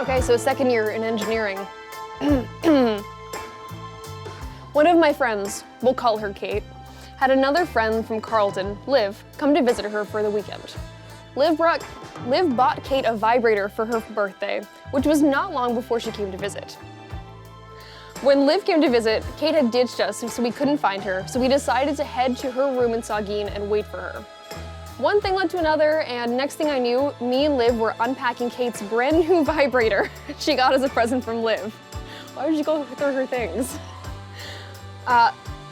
Okay, so second year in engineering. One of my friends, we'll call her Kate, had another friend from Carleton, Liv, come to visit her for the weekend. Liv bought Kate a vibrator for her birthday, which was not long before she came to visit. When Liv came to visit, Kate had ditched us, so we couldn't find her, so we decided to head to her room in Saugeen and wait for her. One thing led to another, and next thing I knew, me and Liv were unpacking Kate's brand new vibrator she got as a present from Liv. Why would you go through her things?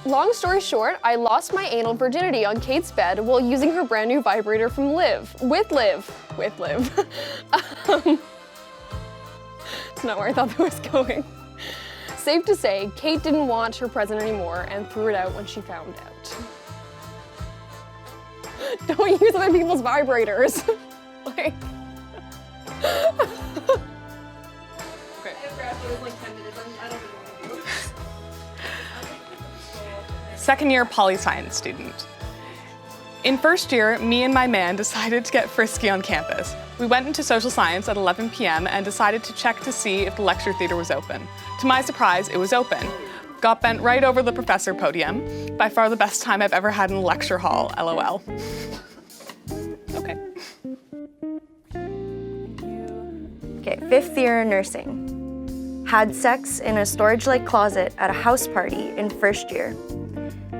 Long story short, I lost my anal virginity on Kate's bed while using her brand new vibrator from Liv. With Liv. It's not where I thought that was going. Safe to say, Kate didn't want her present anymore and threw it out when she found out. Don't use other people's vibrators. Like. Okay. Second year poli-science student. In first year, me and my man decided to get frisky on campus. We went into social science at 11 p.m. and decided to check to see if the lecture theater was open. To my surprise, it was open. Got bent right over the professor podium. By far the best time I've ever had in a lecture hall, LOL. Okay. Okay, fifth year nursing. Had sex in a storage-like closet at a house party in first year.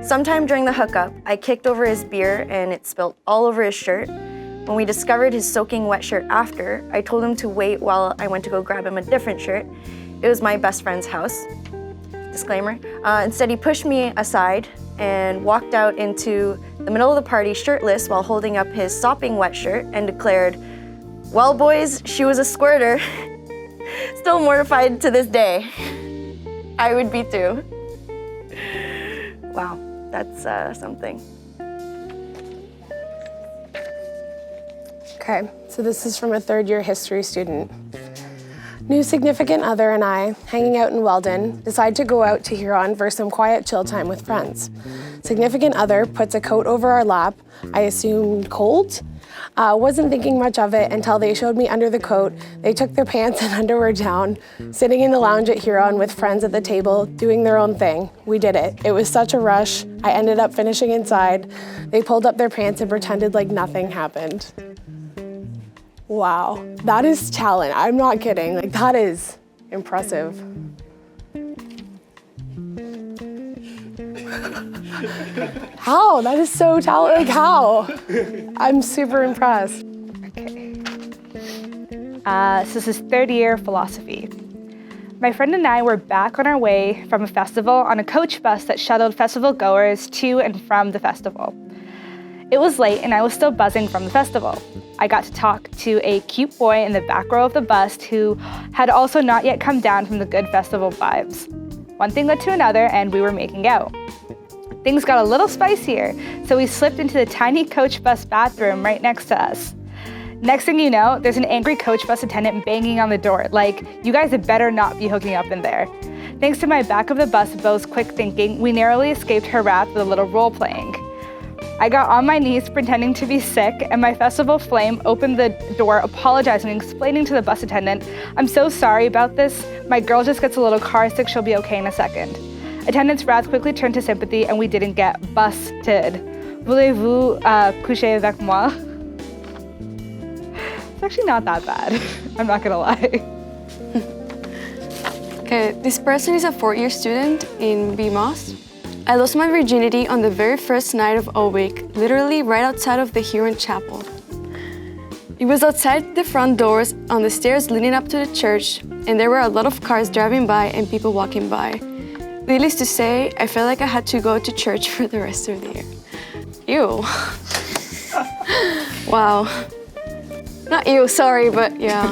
Sometime during the hookup, I kicked over his beer and it spilled all over his shirt. When we discovered his soaking wet shirt after, I told him to wait while I went to go grab him a different shirt. It was my best friend's house. Disclaimer. Instead, he pushed me aside and walked out into the middle of the party shirtless while holding up his sopping wet shirt and declared, "Well, boys, she was a squirter." Still mortified to this day. I would be too. Wow, that's something. Okay, so this is from a third year history student. New significant other and I, hanging out in Weldon, decide to go out to Huron for some quiet chill time with friends. Significant other puts a coat over our lap, I assumed cold. Wasn't thinking much of it until they showed me under the coat. They took their pants and underwear down, sitting in the lounge at Huron with friends at the table, doing their own thing. We did it. It was such a rush. I ended up finishing inside. They pulled up their pants and pretended like nothing happened. Wow, that is talent. I'm not kidding. Like, that is impressive. How? That is so talented. Like, how? I'm super impressed. Okay. So this is third year philosophy. My friend and I were back on our way from a festival on a coach bus that shuttled festival goers to and from the festival. It was late and I was still buzzing from the festival. I got to talk to a cute boy in the back row of the bus who had also not yet come down from the good festival vibes. One thing led to another and we were making out. Things got a little spicier, so we slipped into the tiny coach bus bathroom right next to us. Next thing you know, there's an angry coach bus attendant banging on the door, like, you guys had better not be hooking up in there. Thanks to my back of the bus beau's quick thinking, we narrowly escaped her wrath with a little role playing. I got on my knees pretending to be sick, and my festival flame opened the door, apologizing and explaining to the bus attendant, "I'm so sorry about this. My girl just gets a little car sick, she'll be okay in a second." Attendant's wrath quickly turned to sympathy, and we didn't get busted. Voulez-vous coucher avec moi? It's actually not that bad. I'm not gonna lie. Okay, this person is a fourth-year student in BMOS. I lost my virginity on the very first night of O Week, literally right outside of the Huron Chapel. It was outside the front doors on the stairs leading up to the church, and there were a lot of cars driving by and people walking by. Needless to say, I felt like I had to go to church for the rest of the year. Ew. Wow. Not ew, sorry, but yeah.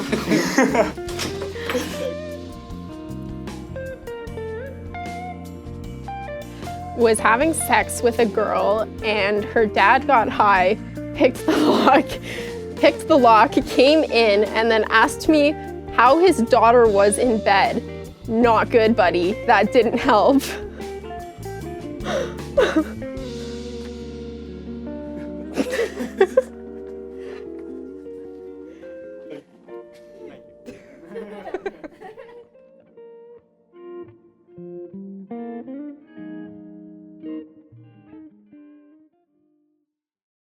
Was having sex with a girl and her dad got high, picked the lock, came in, and then asked me how his daughter was in bed. Not good, buddy. That didn't help.